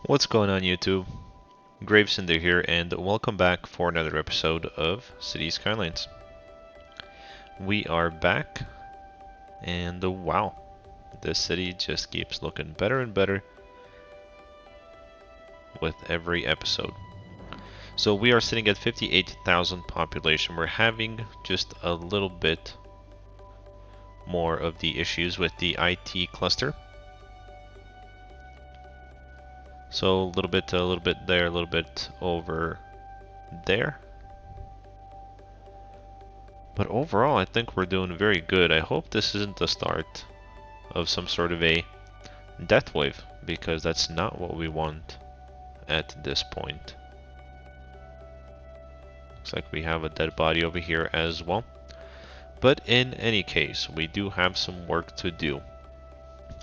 What's going on YouTube? GraveCinder here and welcome back for another episode of Cities Skylines. We are back and wow, this city just keeps looking better and better with every episode. So we are sitting at 58,000 population. We're having just a little bit more of the issues with the IT cluster. So a little bit there, a little bit over there. But overall, I think we're doing very good. I hope this isn't the start of some sort of a death wave, because that's not what we want at this point. Looks like we have a dead body over here as well. But in any case, we do have some work to do.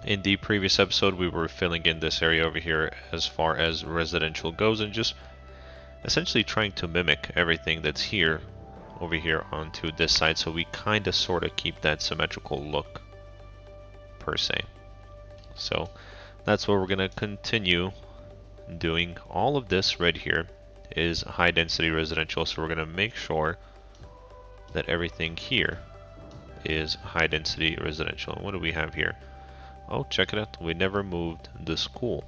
In the previous episode, we were filling in this area over here as far as residential goes and just essentially trying to mimic everything that's here over here onto this side, so we kind of sort of keep that symmetrical look per se. So that's what we're going to continue doing. All of this right here is high density residential, so we're going to make sure that everything here is high density residential. What do we have here? Oh, check it out, we never moved the school.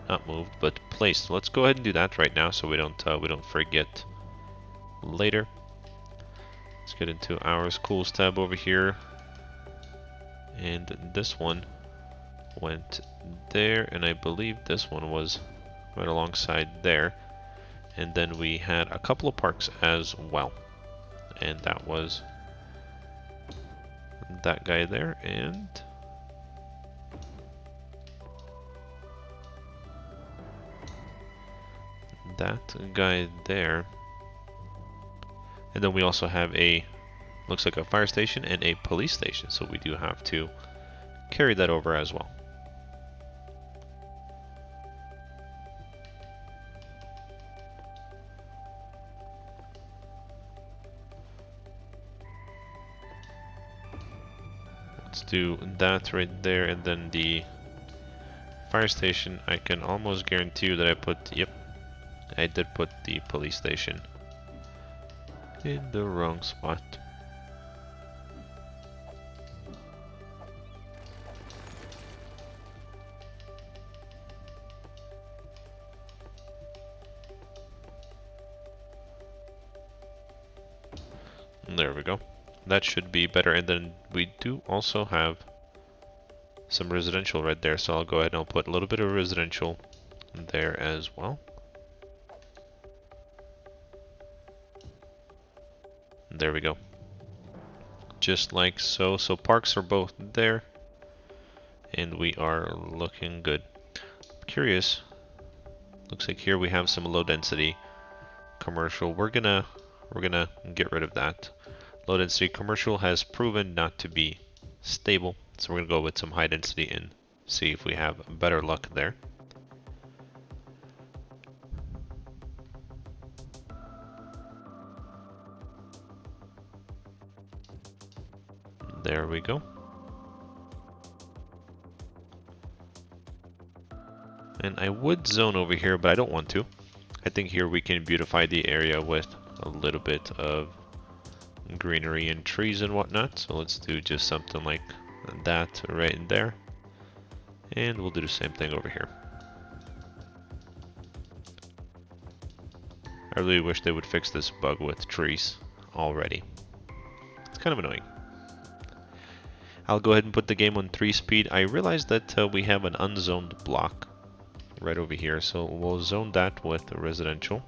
Not moved, but placed. Let's go ahead and do that right now, so we don't forget later. Let's get into our schools tab over here, and this one went there, and I believe this one was right alongside there. And then we had a couple of parks as well, and that was that guy there and that guy there. And then we also have a, looks like a fire station and a police station, so we do have to carry that over as well. Let's do that right there, and then the fire station, I can almost guarantee you that I put, yep, I did put the police station in the wrong spot. There we go. That should be better. And then we do also have some residential right there, so I'll go ahead and I'll put a little bit of residential there as well. There we go. Just like so. So parks are both there, and we are looking good. Curious. Looks like here we have some low density commercial. We're gonna get rid of that. Low density commercial has proven not to be stable, so we're gonna go with some high density and see if we have better luck there. There we go. And I would zone over here, but I don't want to. I think here we can beautify the area with a little bit of greenery and trees and whatnot. So let's do just something like that right in there. And we'll do the same thing over here. I really wish they would fix this bug with trees already. It's kind of annoying. I'll go ahead and put the game on 3 speed. I realized that we have an unzoned block right over here, so we'll zone that with residential.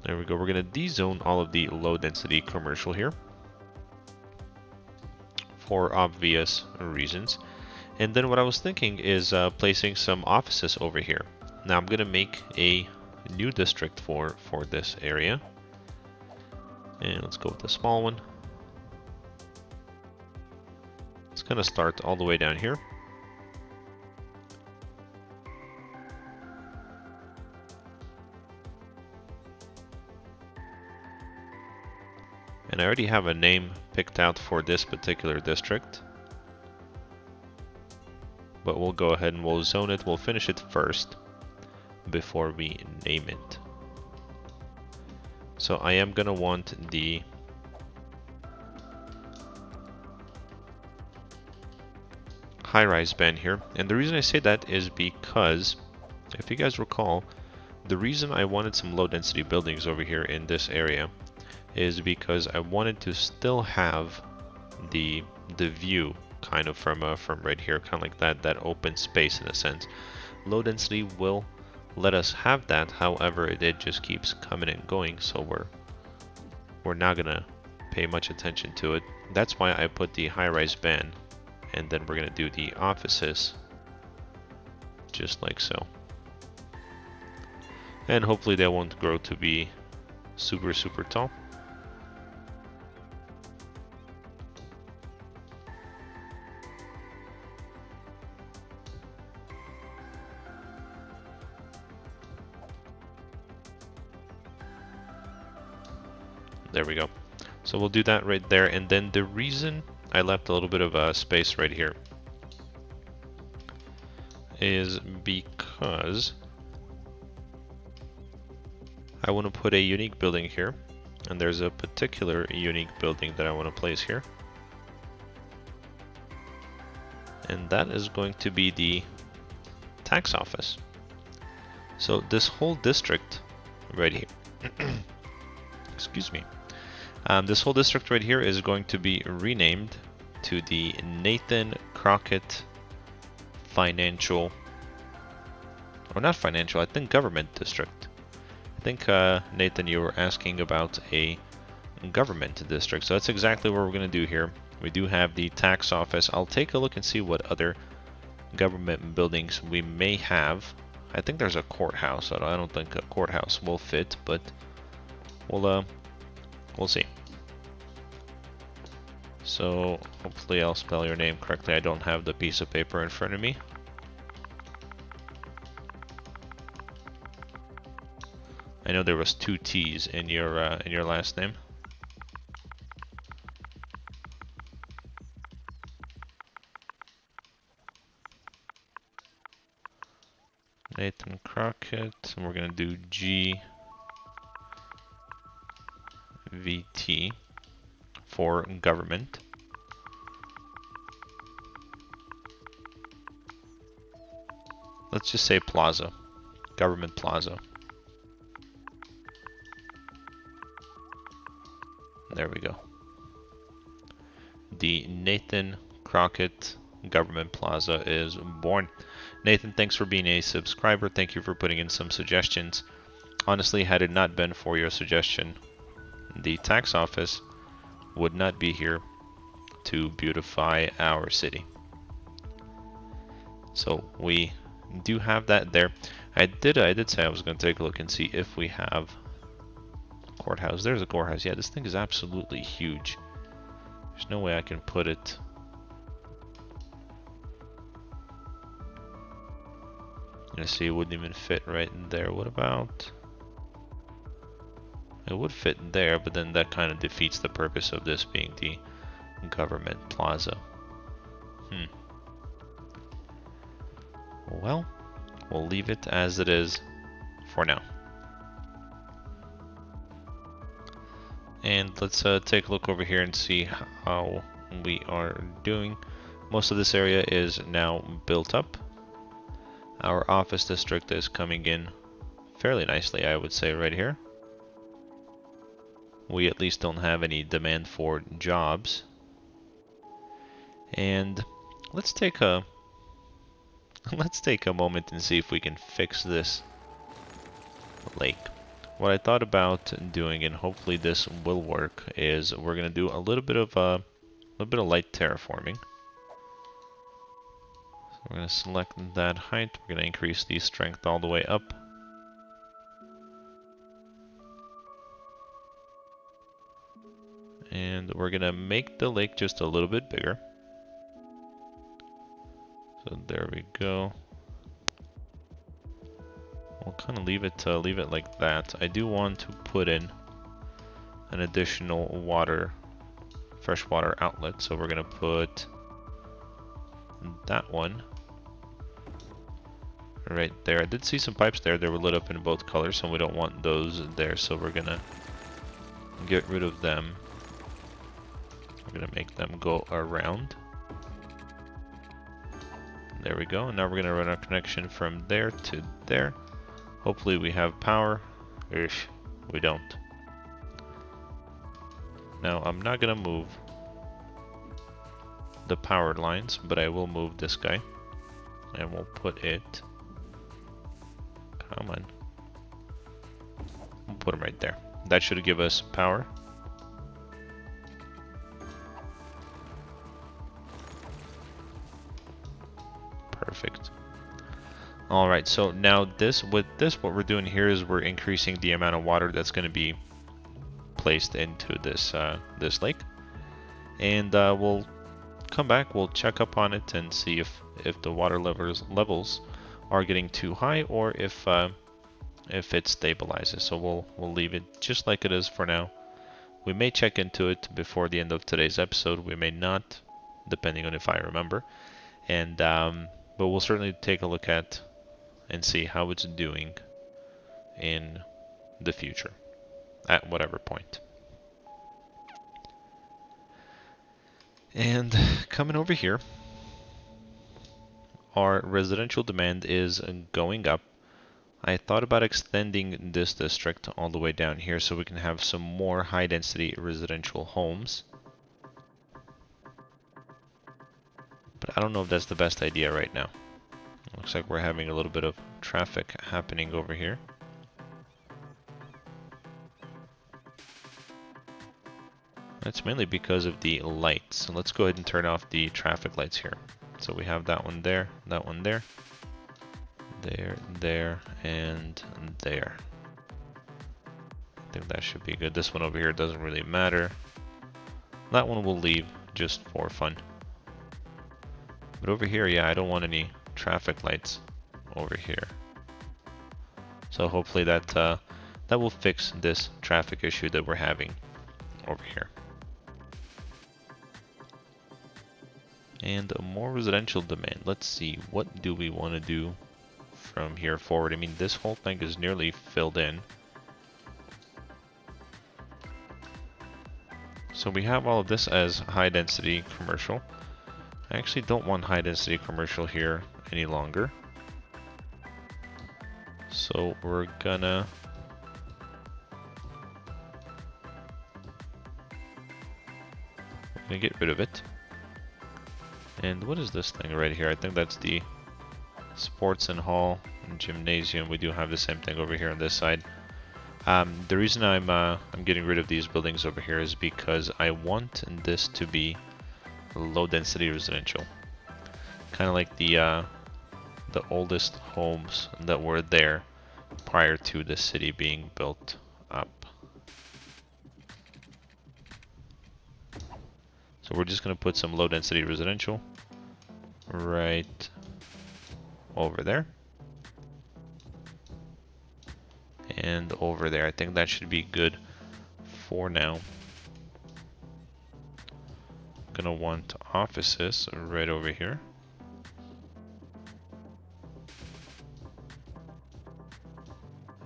There we go. We're going to de-zone all of the low density commercial here for obvious reasons. And then what I was thinking is placing some offices over here. Now I'm going to make a new district for this area, and let's go with the small one. It's going to start all the way down here. And I already have a name picked out for this particular district. but we'll go ahead and we'll zone it. We'll finish it first before we name it. So I am gonna want the high-rise band here, and the reason I say that is because, if you guys recall, the reason I wanted some low-density buildings over here in this area is because I wanted to still have the view kind of from right here, kind of like that open space in a sense. Low density will let us have that, however it just keeps coming and going, so we're not gonna pay much attention to it. That's why I put the high-rise band, and then we're gonna do the offices just like so. And hopefully they won't grow to be super tall. There we go. So we'll do that right there, and then the reason I left a little bit of space right here is because I want to put a unique building here, and there's a particular unique building that I want to place here, and that is going to be the tax office. So this whole district right here excuse me, this whole district right here is going to be renamed to the Nathan Crockett Financial, or not financial, I think government district. I think Nathan, you were asking about a government district, so that's exactly what we're going to do here. We do have the tax office. I'll take a look and see what other government buildings we may have. I think there's a courthouse. I don't think a courthouse will fit, but we'll see. So hopefully I'll spell your name correctly. I don't have the piece of paper in front of me. I know there was 2 T's in your last name. Nathan Crockett, and we're gonna do GVT for government. Let's just say Plaza, Government Plaza. There we go. The Nathan Crockett Government Plaza is born. Nathan, thanks for being a subscriber. Thank you for putting in some suggestions. Honestly, had it not been for your suggestion, the tax office would not be here to beautify our city. So we do have that there. I did say I was going to take a look and see if we have a courthouse. There's a courthouse. Yeah, this thing is absolutely huge. There's no way I can put it. Let's see, it wouldn't even fit right in there. What about? It would fit there, but then that kind of defeats the purpose of this being the government plaza. Well, we'll leave it as it is for now. And let's take a look over here and see how we are doing. Most of this area is now built up. Our office district is coming in fairly nicely, I would say, right here. We at least don't have any demand for jobs. And let's take a moment and see if we can fix this lake. What I thought about doing, and hopefully this will work, is we're gonna do a little bit of light terraforming. So we're gonna select that height. We're gonna increase the strength all the way up. And we're gonna make the lake just a little bit bigger. So there we go. We'll kind of leave it like that. I do want to put in an additional freshwater outlet. So we're gonna put that one right there. I did see some pipes there. They were lit up in both colors, and we don't want those there, so we're gonna get rid of them. We're gonna make them go around. There we go. And now we're gonna run our connection from there to there. Hopefully we have power. Ish, we don't. Now I'm not gonna move the power lines, but I will move this guy. And we'll put it... Come on. We'll put him right there. That should give us power. Perfect. Alright, so now with this, what we're doing here is we're increasing the amount of water that's going to be placed into this this lake. And we'll come back, we'll check up on it and see if the water levels are getting too high, or if it stabilizes. So we'll leave it just like it is for now. We may check into it before the end of today's episode. We may not, depending on if I remember. And but we'll certainly take a look at and see how it's doing in the future at whatever point. And coming over here, our residential demand is going up. I thought about extending this district all the way down here so we can have some more high density residential homes. But I don't know if that's the best idea right now. Looks like we're having a little bit of traffic happening over here. That's mainly because of the lights. So let's go ahead and turn off the traffic lights here. So we have that one there, there, and there. I think that should be good. This one over here doesn't really matter. That one we'll leave just for fun. But over here, yeah, I don't want any traffic lights over here. So hopefully that that will fix this traffic issue that we're having over here. And more residential demand. Let's see, what do we want to do from here forward? I mean, this whole thing is nearly filled in. So we have all of this as high density commercial. I actually don't want high density commercial here any longer. So we're gonna get rid of it. And what is this thing right here? I think that's the sports and hall and gymnasium. We do have the same thing over here on this side. The reason I'm getting rid of these buildings over here is because I want this to be low density residential, kind of like the oldest homes that were there prior to the city being built up. So we're just going to put some low density residential right over there and over there. I think that should be good for now. Gonna want offices right over here.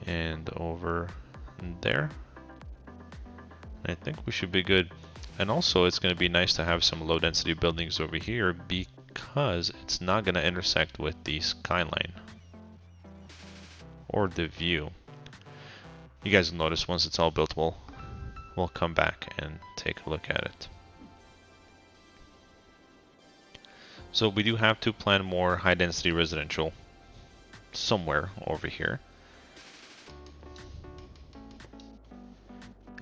And over there. I think we should be good. And also it's going to be nice to have some low density buildings over here because it's not going to intersect with the skyline or the view. You guys will notice once it's all built, we'll come back and take a look at it. So we do have to plan more high density residential somewhere over here.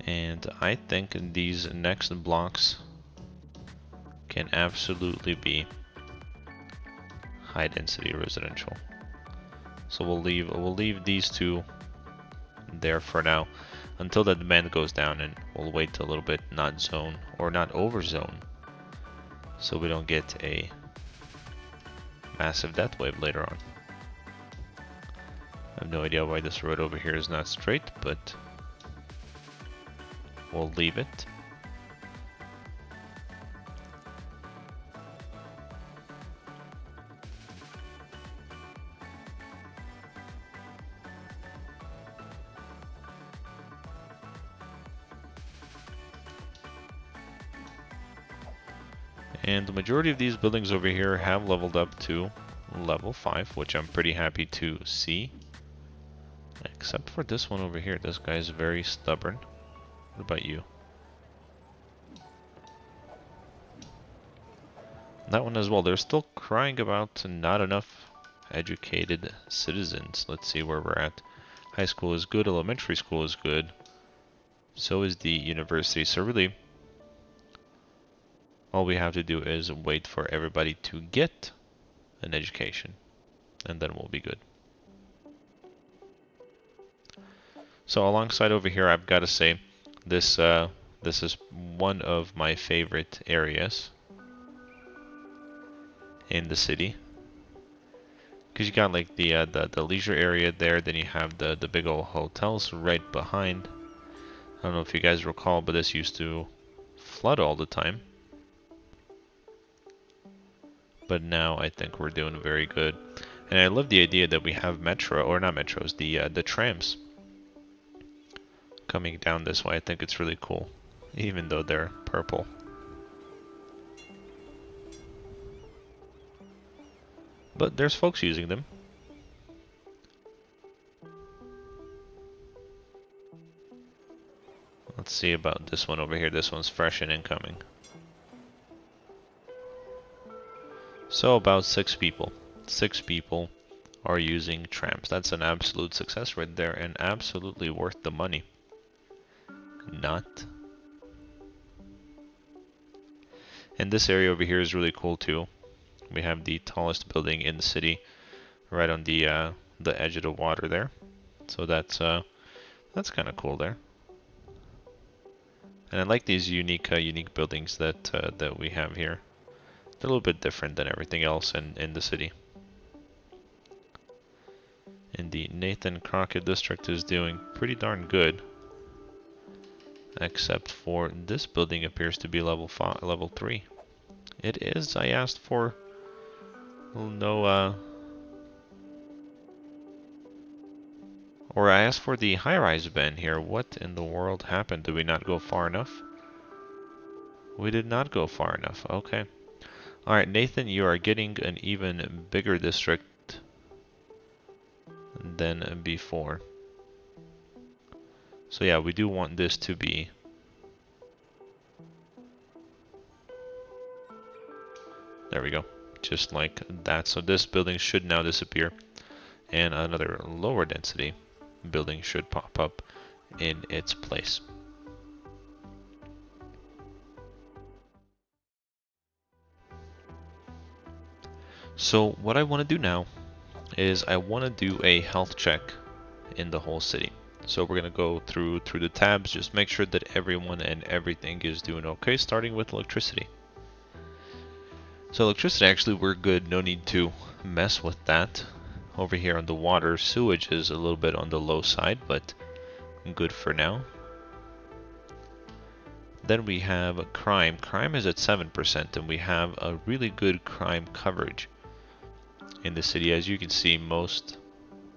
And I think these next blocks can absolutely be high density residential. So we'll leave these two there for now until the demand goes down, and we'll wait a little bit, not zone or not over zone, so we don't get a massive death wave later on. I have no idea why this road over here is not straight, but we'll leave it. And the majority of these buildings over here have leveled up to level 5, which I'm pretty happy to see. Except for this one over here. This guy's very stubborn. What about you? That one as well. They're still crying about not enough educated citizens. Let's see where we're at. High school is good. Elementary school is good. So is the university. So really, all we have to do is wait for everybody to get an education. And then we'll be good. So alongside over here, I've got to say, this is one of my favorite areas in the city, because you got like the leisure area there, then you have the big old hotels right behind. I don't know if you guys recall, but this used to flood all the time. But now I think we're doing very good. And I love the idea that we have metro, or not metros, the trams coming down this way. I think it's really cool, even though they're purple. But there's folks using them. Let's see about this one over here. This one's fresh and incoming. So about 6 people. 6 people are using trams. That's an absolute success right there, and absolutely worth the money. Not. And this area over here is really cool too. We have the tallest building in the city, right on the edge of the water there. So that's kind of cool there. And I like these unique buildings that we have here. They're a little bit different than everything else in the city. And the Nathan Crockett district is doing pretty darn good. Except for this building appears to be level 3. It is. I asked for no or I asked for the high-rise bin here. What in the world happened? Did we not go far enough? We did not go far enough. Okay. Alright, Nathan, you are getting an even bigger district than before. So yeah, we do want this to be... There we go. Just like that. So this building should now disappear. And another lower density building should pop up in its place. So what I want to do now is I want to do a health check in the whole city. So we're going to go through the tabs, just make sure that everyone and everything is doing okay, starting with electricity. So electricity, actually we're good, no need to mess with that. Over here on the water, sewage is a little bit on the low side, but good for now. Then we have crime. Crime is at 7%, and we have a really good crime coverage in the city. As you can see, most,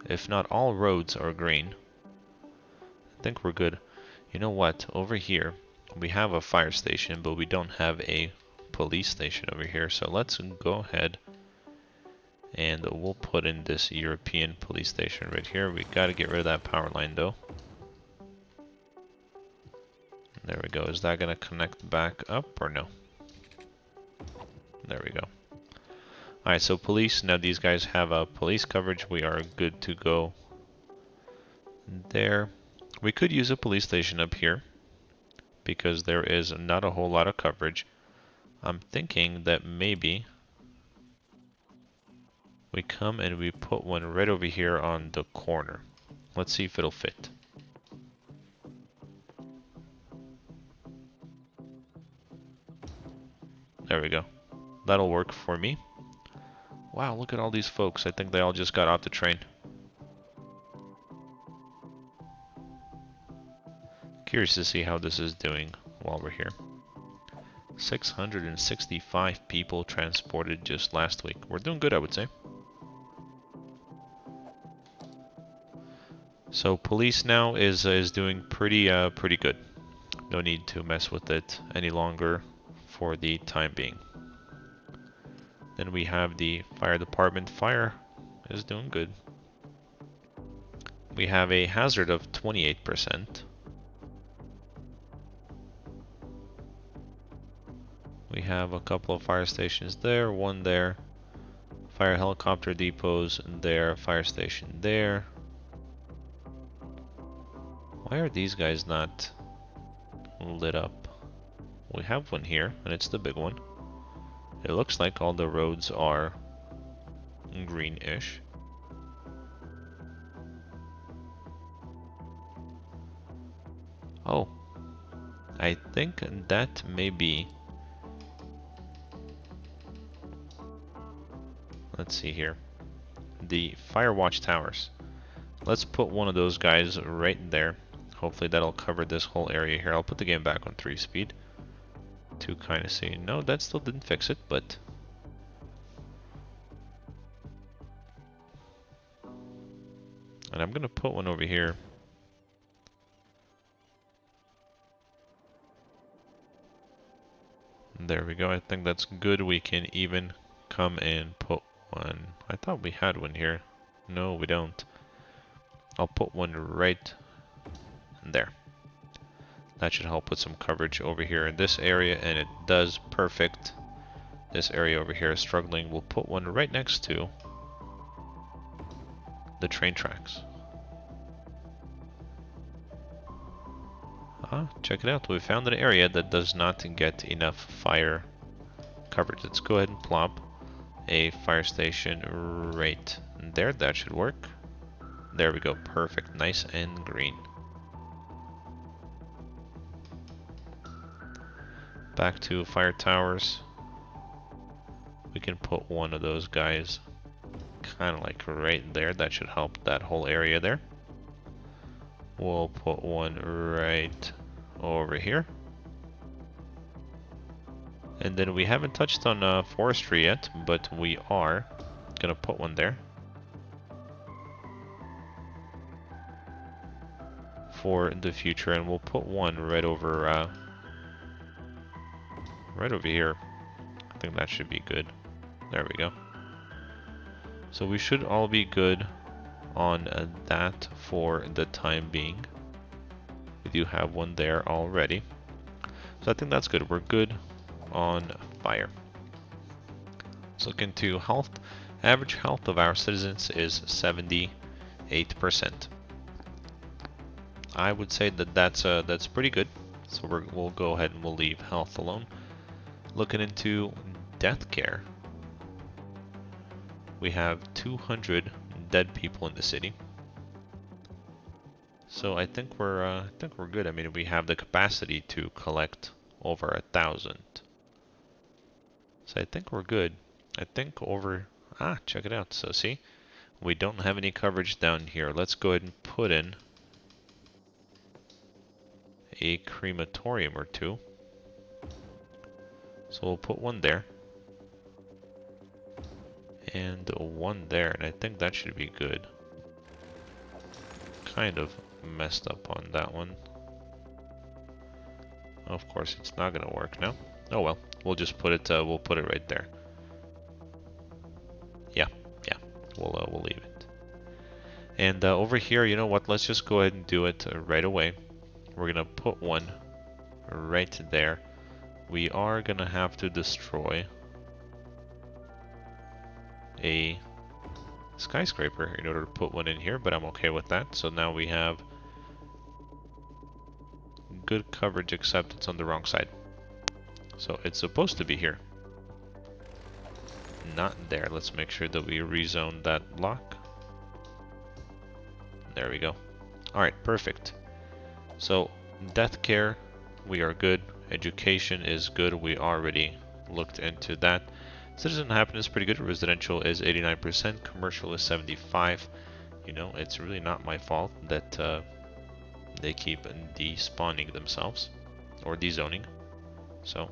if not all, roads are green. I think we're good. You know what? Over here, we have a fire station, but we don't have a police station over here. So let's go ahead and we'll put in this European police station right here. We got to get rid of that power line though. There we go. Is that going to connect back up or no? There we go. Alright, so police. Now these guys have a police coverage. We are good to go there. We could use a police station up here because there is not a whole lot of coverage. I'm thinking that maybe we come and we put one right over here on the corner. Let's see if it'll fit. There we go. That'll work for me. Wow, look at all these folks. I think they all just got off the train. Curious to see how this is doing while we're here. 665 people transported just last week. We're doing good, I would say. So police now is doing pretty good. No need to mess with it any longer for the time being. Then we have the fire department. Fire is doing good. We have a hazard of 28%. We have a couple of fire stations there, one there. Fire helicopter depots there, fire station there. Why are these guys not lit up? We have one here, and it's the big one. It looks like all the roads are greenish. Oh, I think that may be... Let's see here. The fire watch towers. Let's put one of those guys right there. Hopefully that'll cover this whole area here. I'll put the game back on 3 speed to kind of see. No, that still didn't fix it, but... And I'm gonna put one over here. There we go. I think that's good. We can even come and put one. I thought we had one here. No, we don't. I'll put one right there. That should help with some coverage over here in this area, and it does. Perfect. This area over here is struggling. We'll put one right next to the train tracks. Check it out. We found an area that does not get enough fire coverage. Let's go ahead and plop a fire station right there. That should work. There we go. Perfect. Nice and green. Back to fire towers. We can put one of those guys kind of like right there. That should help that whole area there. We'll put one right over here. And then we haven't touched on forestry yet, but we are gonna put one there for the future, and we'll put one right over here. I think that should be good. There we go. So we should all be good on that for the time being. We do have one there already. So I think that's good. We're good on fire. Let's look into health. Average health of our citizens is 78%. I would say that that's pretty good. So we'll go ahead and we'll leave health alone. Looking into death care. We have 200 dead people in the city. So I think we're good. I mean, we have the capacity to collect over 1,000. So I think we're good. I think over... check it out. So see, we don't have any coverage down here. Let's go ahead and put in a crematorium or two. So we'll put one there. And one there, and I think that should be good. Kind of messed up on that one. Of course, it's not gonna work now. Oh well, we'll just put it. We'll put it right there. Yeah, we'll leave it. And over here, you know what? Let's just go ahead and do it right away. We're gonna put one right there. We are gonna have to destroy a skyscraper in order to put one in here, but I'm okay with that. So now we have good coverage, except it's on the wrong side. So it's supposed to be here, not there. Let's make sure that we rezone that block. There we go. Alright, perfect. So death care, we are good. Education is good. We already looked into that. Citizen happiness pretty good. Residential is 89%. Commercial is 75%. You know, it's really not my fault that they keep despawning themselves or dezoning. So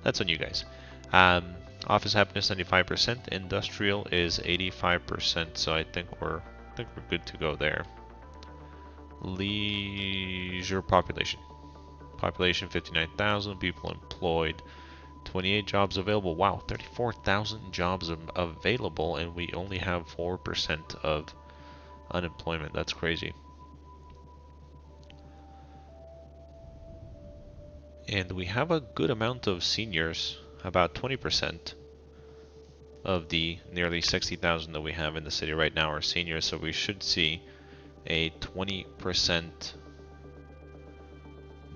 that's on you guys. Office happiness 95%. Industrial is 85%. So I think we're good to go there. Leisure population. Population 59,000. People employed 28 jobs available. Wow, 34,000 jobs available, and we only have 4% of unemployment. That's crazy. And we have a good amount of seniors, about 20% of the nearly 60,000 that we have in the city right now are seniors, so we should see a 20%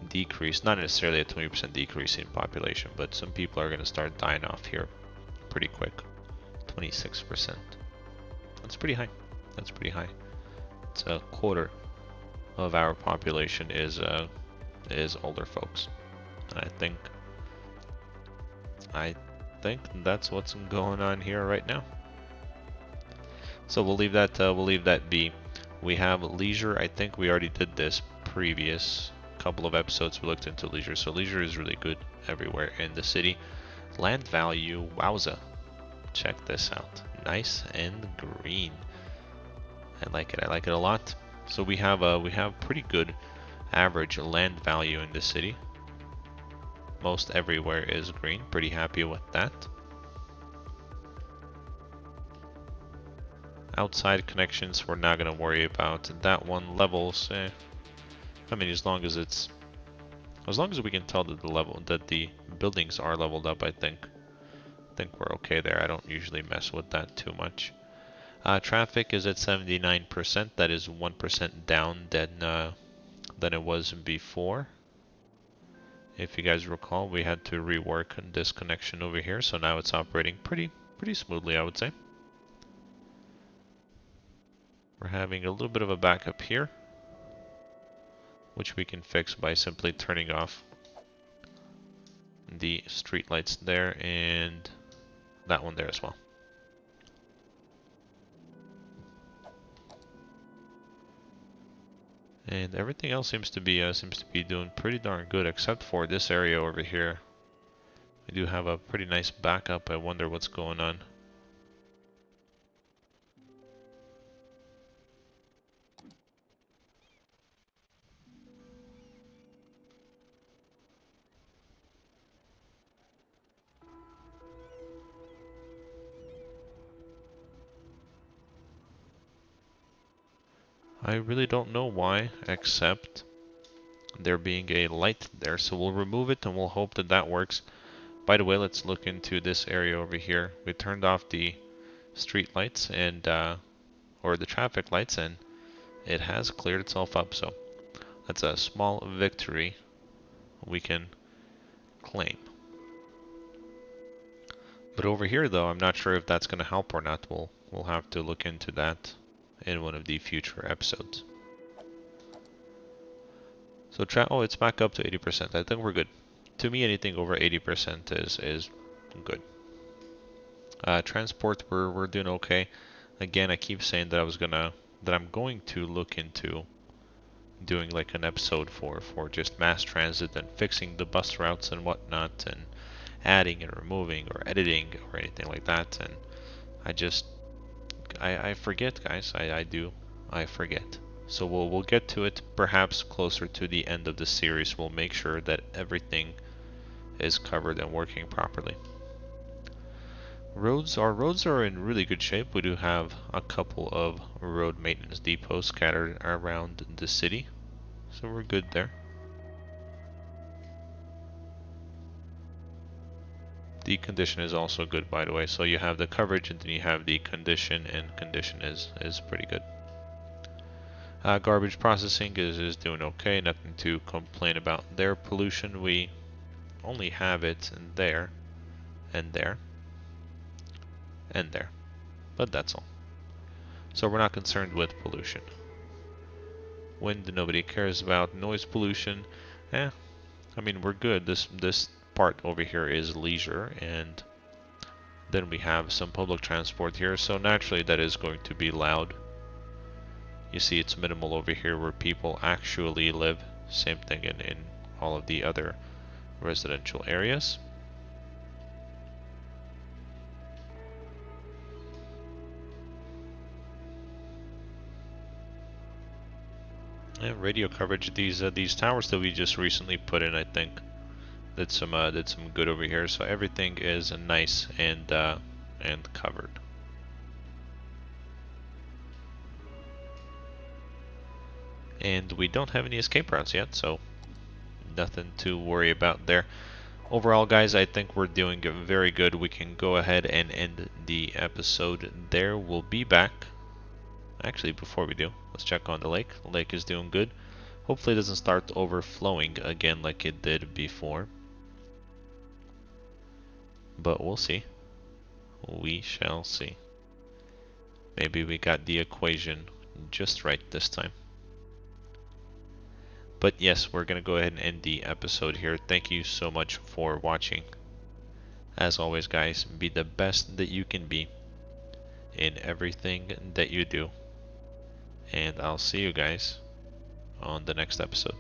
decrease, not necessarily a 20% decrease in population, but some people are going to start dying off here pretty quick. 26%. That's pretty high. That's pretty high. It's a quarter of our population is older folks. I think that's what's going on here right now. So we'll leave that be. We have leisure. I think we already did this previous couple of episodes. We looked into leisure. So leisure is really good everywhere in the city. Land value, wowza. Check this out. Nice and green. I like it. I like it a lot. So we have pretty good average land value in the city. Most everywhere is green. Pretty happy with that. Outside connections, we're not gonna worry about that one. Levels, I mean, as long as we can tell that the buildings are leveled up, I think we're okay there. I don't usually mess with that too much. Traffic is at 79%. That is 1% down than it was before. If you guys recall, we had to rework this connection over here, so now it's operating pretty smoothly, I would say. We're having a little bit of a backup here, which we can fix by simply turning off the street lights there and that one there as well. And everything else seems to be doing pretty darn good, except for this area over here. We do have a pretty nice backup. I wonder what's going on. I really don't know why, except there being a light there. So we'll remove it and we'll hope that that works. By the way, let's look into this area over here. We turned off the street lights and or the traffic lights, and it has cleared itself up. So that's a small victory we can claim. But over here, though, I'm not sure if that's going to help or not. We'll have to look into that in one of the future episodes. So oh, it's back up to 80%. I think we're good. To me, anything over 80% is good. Transport, we're doing okay. Again, I keep saying that I'm going to look into doing like an episode for just mass transit and fixing the bus routes and whatnot, and adding and removing or editing or anything like that. And I forget, guys. I forget. So we'll get to it perhaps closer to the end of the series. We'll make sure that everything is covered and working properly. Our roads are in really good shape. We do have a couple of road maintenance depots scattered around the city, so we're good there. The condition is also good, by the way. So you have the coverage and then you have the condition, and condition is pretty good. Garbage processing is doing okay. Nothing to complain about there. Pollution, we only have it in there and there and there, but that's all. So we're not concerned with pollution. Wind, nobody cares about. Noise pollution, I mean, we're good. This part over here is leisure, and then we have some public transport here, so naturally that is going to be loud. You see it's minimal over here where people actually live. Same thing in all of the other residential areas. And radio coverage, these towers that we just recently put in, I think did some good over here. So everything is nice and covered. And we don't have any escape routes yet, so nothing to worry about there. Overall, guys, I think we're doing very good. We can go ahead and end the episode there. We'll be back. Actually, before we do, let's check on the lake. The lake is doing good. Hopefully it doesn't start overflowing again like it did before. But we'll see. We shall see. Maybe we got the equation just right this time. But yes, we're going to go ahead and end the episode here. Thank you so much for watching. As always, guys, be the best that you can be in everything that you do. And I'll see you guys on the next episode.